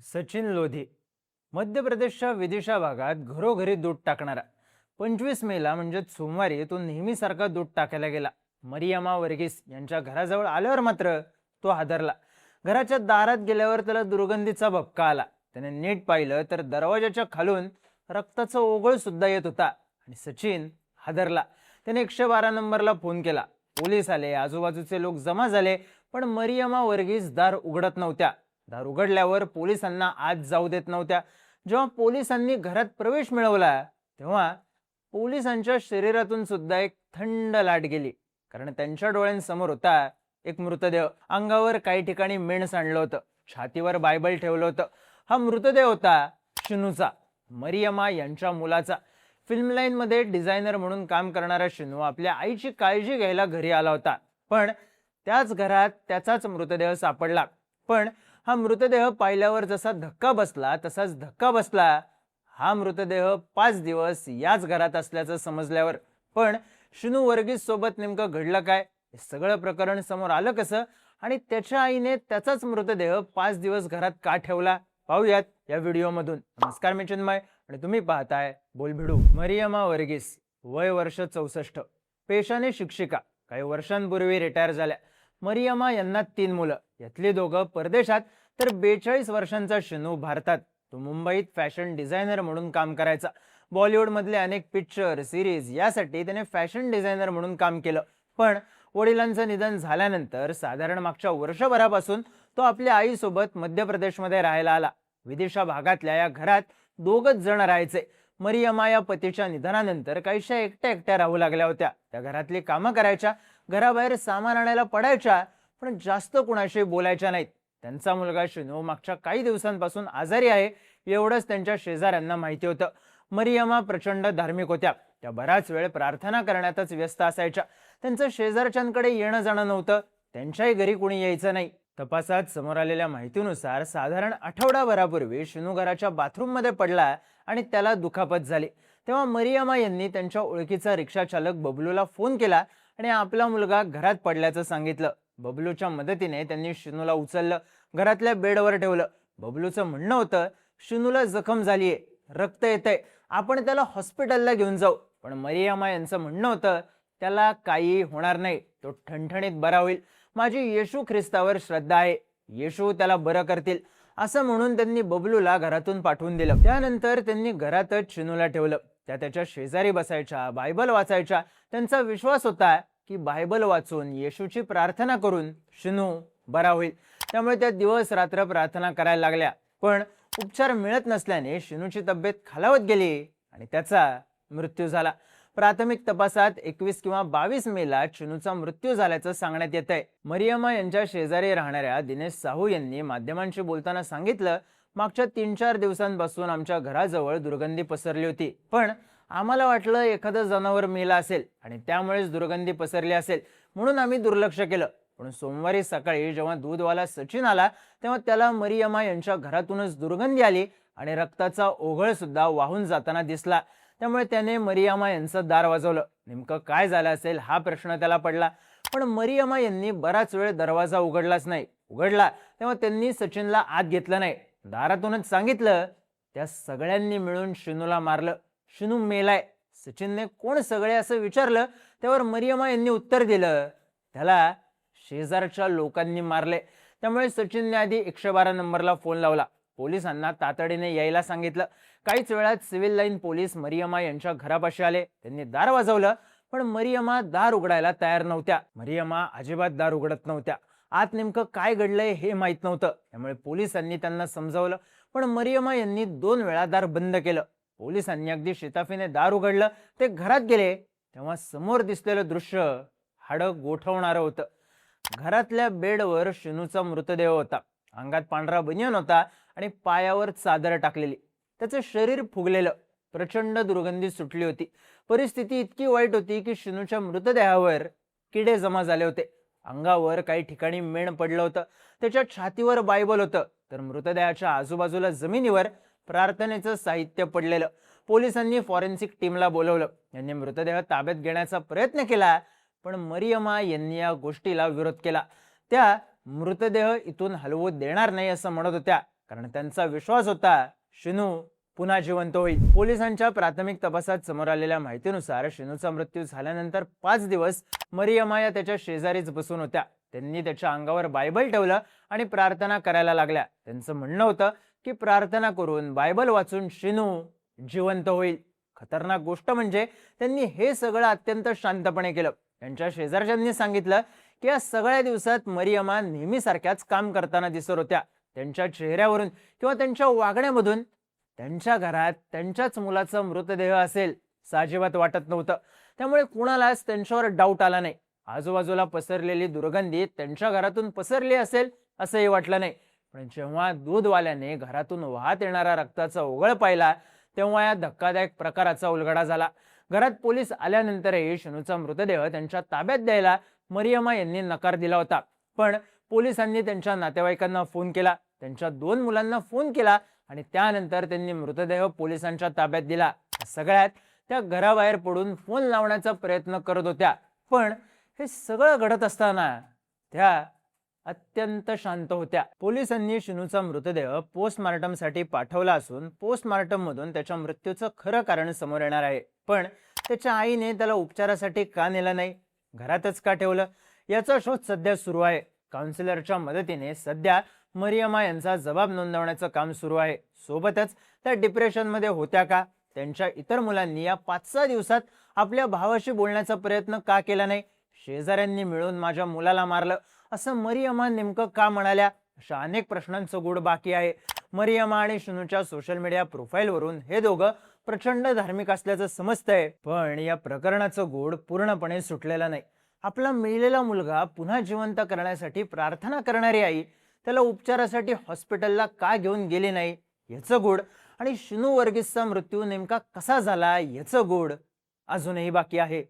सचिन लोधी मध्य प्रदेशच्या विदिशा भागात घरोघरी दूध टाकणारा 25 मेला म्हणजेच सोमवारी तो नेहमीसारखा दूध टाकायला गेला. मरियमा वर्गीस यांच्या घराजवळ आल्यावर मात्र तो हादरला. घराच्या दारात गेल्यावर त्याला दुर्गंधीचा भपका आला. त्याने नीट पाहिलं तर दरवाजाच्या खालून रक्ताचा ओघळ सुद्धा येत होता आणि सचिन हादरला. त्याने 112 नंबरला फोन केला. पोलीस आले, आजूबाजूचे लोक जमा झाले, पण मरियमा वर्गीस दार उघडत नव्हत्या. दार उघडल्यावर पोलिसांना आत जाऊ देत नव्हत्या. जेव्हा पोलिसांनी घरात प्रवेश मिळवला तेव्हा पोलिसांच्या शरीरातून सुद्धा एक थंड लाट गेली, कारण त्यांच्या डोळ्यांसमोर होता एक मृतदेह. अंगावर काही ठिकाणी मेण सांडलं होतं, छातीवर बायबल ठेवलं होतं. हा मृतदेह होता शिनूचा, मरियमा यांच्या मुलाचा. फिल्म लाईन मध्ये डिझायनर म्हणून काम करणारा शिनू आपल्या आईची काळजी घ्यायला घरी आला होता, पण त्याच घरात त्याचाच मृतदेह सापडला. पण हा मृतदेह पाहिल्यावर जसा धक्का बसला तसाच धक्का बसला. हा मृतदेह 5 दिवस याच घरात असल्याचं समजल्यावर पण शिनू वर्गीस सोबत नेमकं घडलं काय, हे सगळं प्रकरण समोर आलं कसं आणि त्याच्या आईने त्याचाच मृतदेह 5 दिवस घरात का ठेवला, पाहूयात या व्हिडिओमधून. नमस्कार, मी चिन्मय आणि तुम्ही पाहताय बोलभिडू. मरियमा वर्गीस, वय वर्ष 64, पेशाने शिक्षिका, काही वर्षांपूर्वी रिटायर झाल्या. मरियमा यांना 3 मुलं, यातली 2 परदेशात, तर 42 वर्षांचा शिनू भारतात. तो मुंबईत फॅशन डिझायनर म्हणून काम करायचा. बॉलिवूड मधले अनेक पिक्चर सिरीज यासाठी त्याने फॅशन डिझायनर म्हणून काम केलं. पण वडिलांचं निधन झाल्यानंतर साधारण मागच्या वर्षभरापासून तो आपल्या आईसोबत मध्य प्रदेशमध्ये राहायला आला. विदिशा भागातल्या या घरात 2च जण राहायचे. मरियमा या पतीच्या निधनानंतर काहीशा एकट्या एकट्या राहू लागल्या होत्या. त्या घरातली कामं करायच्या, घराबाहेर सामान आणायला पडायच्या, पण जास्त कुणाशी बोलायच्या नाहीत. त्यांचा मुलगा शिनू मागच्या काही दिवसांपासून आजारी आहे, एवढंच त्यांच्या शेजाऱ्यांना माहिती होतं. मरियमा प्रचंड धार्मिक होत्या. त्या बराच वेळ प्रार्थना करण्यातच व्यस्त असायच्या. त्यांचं शेजारच्यांकडे येणं जाणं नव्हतं, त्यांच्याही घरी कुणी यायचं नाही. तपासात समोर आलेल्या माहितीनुसार साधारण आठवडाभरापूर्वी शिनू घराच्या बाथरूममध्ये पडला आणि त्याला दुखापत झाली. तेव्हा मरियमा यांनी त्यांच्या ओळखीचा रिक्षा चालक बबलूला फोन केला आणि आपला मुलगा घरात पडल्याचं सांगितलं. बबलूच्या मदतीने त्यांनी शिनूला उचललं, घरातल्या बेडवर ठेवलं. बबलूचं म्हणणं होतं, शिनूला जखम झालीये, रक्त येतंय, आपण त्याला हॉस्पिटलला घेऊन जाऊ. पण मरियमा यांचं म्हणणं होतं, त्याला काही होणार नाही, तो ठणठणीत बरा होईल. माझी येशू ख्रिस्तावर श्रद्धा आहे, येशू त्याला बरं करतील, असं म्हणून त्यांनी बबलूला घरातून पाठवून दिलं. त्यानंतर त्यांनी घरातच शिनूला ठेवलं. त्या त्याच्या शेजारी बसायच्या, बायबल वाचायच्या. त्यांचा विश्वास होता की बायबल वाचून, येशूची प्रार्थना करून शिनू बरा होईल. त्यामुळे त्या दिवस रात्र प्रार्थना करायला लागल्या. पण उपचार मिळत नसल्याने शिनूची तब्येत खालावत गेली आणि त्याचा मृत्यू झाला. प्राथमिक तपासात 21 किंवा 22 मेला शिनूचा मृत्यू झाल्याचं सांगण्यात येत आहे. मरियमा यांच्या शेजारी राहणाऱ्या दिनेश साहू यांनी माध्यमांशी बोलताना सांगितलं, मागच्या 3-4 दिवसांपासून आमच्या घराजवळ दुर्गंधी पसरली होती, पण आम्हाला वाटलं एखादं जनावर मेलं असेल आणि त्यामुळेच दुर्गंधी पसरली असेल, म्हणून आम्ही दुर्लक्ष केलं. पण सोमवारी सकाळी जेव्हा दूधवाला सचिन आला तेव्हा त्याला मरियमा यांच्या घरातूनच दुर्गंधी आली आणि रक्ताचा ओघळ सुद्धा वाहून जाताना दिसला. त्यामुळे त्याने मरियमा यांचं दार वाजवलं. नेमकं काय झालं असेल हा प्रश्न त्याला पडला, पण मरियमा यांनी बराच वेळ दरवाजा उघडलाच नाही. उघडला तेव्हा त्यांनी सचिनला आत घेतलं नाही, दारातूनच सांगितलं, त्या सगळ्यांनी मिळून शिनूला मारलं, शिनू मेलाय. सचिनने कोण सगळे असं विचारलं, त्यावर मरियमा यांनी उत्तर दिलं, त्याला शेजारच्या लोकांनी मारले. त्यामुळे सचिनने आधी 112 नंबरला फोन लावला. पोलिसांना तातडीने यायला सांगितलं. काहीच वेळात सिव्हिल लाईन पोलीस मरियमा यांच्या घरापाशी आले. त्यांनी दार वाजवलं, पण मरियमा दार उघडायला तयार नव्हत्या. मरियमा अजिबात दार उघडत नव्हत्या. आत नेमकं काय घडलंय हे माहित नव्हतं. त्यामुळे पोलिसांनी त्यांना समजावलं, पण मरियमा यांनी 2 वेळा दार बंद केलं. पोलिसांनी अगदी शिताफीने दार उघडलं. ते घरात गेले तेव्हा समोर दिसलेलं दृश्य हाडं गोठवणारं होतं. घरातल्या बेडवर शिनूचा मृतदेह होता. अंगात पांढरा बनियान होता आणि पायावर चादर टाकलेली. त्याचं शरीर फुगलेलं, प्रचंड दुर्गंधी सुटली होती. परिस्थिती इतकी वाईट होती की शिनूच्या मृतदेहावर किडे जमा झाले होते. अंगावर काही ठिकाणी मेण पडलं होतं. त्याच्या छातीवर बायबल होतं, तर मृतदेहाच्या आजूबाजूला जमिनीवर प्रार्थनेचं साहित्य पडलेलं. पोलिसांनी फॉरेन्सिक टीमला बोलवलं. यांनी मृतदेह ताब्यात घेण्याचा प्रयत्न केला, पण मरियमा यांनी या गोष्टीला विरोध केला. त्या मृतदेह इथून हलवू देणार नाही असं म्हणत होत्या, कारण त्यांचा विश्वास होता शिनू पुन्हा जिवंत होईल. पोलिसांच्या प्राथमिक तपासात समोर आलेल्या माहितीनुसार शिनूचा मृत्यू झाल्यानंतर 5 दिवस मरियमा या त्याच्या शेजारीच बसून होत्या. त्यांनी त्याच्या अंगावर बायबल ठेवलं आणि प्रार्थना करायला लागल्या. त्यांचं म्हणणं होतं की प्रार्थना करून बायबल वाचून शिनू जिवंत होईल. खतरनाक गोष्ट म्हणजे त्यांनी हे सगळं अत्यंत शांतपणे केलं. त्यांच्या शेजारच्यांनी सांगितलं की या सगळ्या दिवसात मरियमा नेहमीसारख्याच काम करताना दिसत होत्या. त्यांच्या चेहऱ्यावरून किंवा त्यांच्या वागण्यामधून त्यांच्या घरात त्यांच्याच मुलाचा मृतदेह असेल असं अजिबात वाटत नव्हतं. त्यामुळे कुणालाच त्यांच्यावर डाऊट आला नाही. आजूबाजूला पसरलेली दुर्गंधी त्यांच्या घरातून पसरली असेल असंही वाटलं नाही. पण जेव्हा दूधवाल्याने घरातून वाहत येणारा रक्ताचा ओघळ पाहिला तेव्हा या धक्कादायक प्रकाराचा उलगडा झाला. घरात पोलीस आल्यानंतरही शिनूचा मृतदेह त्यांच्या ताब्यात द्यायला मरियमा यांनी नकार दिला होता. पण पोलिसांनी त्यांच्या नातेवाईकांना फोन केला, त्यांच्या 2 मुलांना फोन केला आणि त्यानंतर त्यांनी मृतदेह पोलिसांच्या ताब्यात दिला. सगळ्यात त्या घराबाहेर पडून फोन लावण्याचा प्रयत्न करत होत्या. पण हे सगळं घडत असताना त्या अत्यंत शांत होत्या. पोलिसांनी शिनूचा मृतदेह पोस्टमार्टमसाठी पाठवला असून पोस्टमार्टम मधून त्याच्या मृत्यूचं खरं कारण समोर येणार आहे. पण त्याच्या आईने त्याला उपचारासाठी का नेलं नाही, घरातच का ठेवलं, याचा शोध सध्या सुरू आहे. काउन्सिलरच्या मदतीने सध्या मरियमा यांचा जबाब नोंदवण्याचं काम सुरू आहे. सोबतच त्या डिप्रेशनमध्ये होत्या का, त्यांच्या इतर मुलांनी या 5-6 दिवसात आपल्या भावाशी बोलण्याचा प्रयत्न का केला नाही, शेजाऱ्यांनी मिळून माझ्या मुलाला मारलं असं मरियमा नेमकं का म्हणाल्या, अशा अनेक प्रश्नांचं गूढ बाकी आहे. मरियमा आणि शिनूच्या सोशल मीडिया प्रोफाईलवरून हे दोघं प्रचंड धार्मिक असल्याचं समजतंय. पण या प्रकरणाचं गूढ पूर्णपणे सुटलेलं नाही. आपला मेलेला मुलगा पुन्हा जिवंत करण्यासाठी प्रार्थना करणारी आई त्याला उपचारासाठी हॉस्पिटलला का घेऊन गेली नाही याचं गूढ, आणि शिनू वर्गीसचा मृत्यू नेमका कसा झाला याचं गूढ अजूनही बाकी आहे.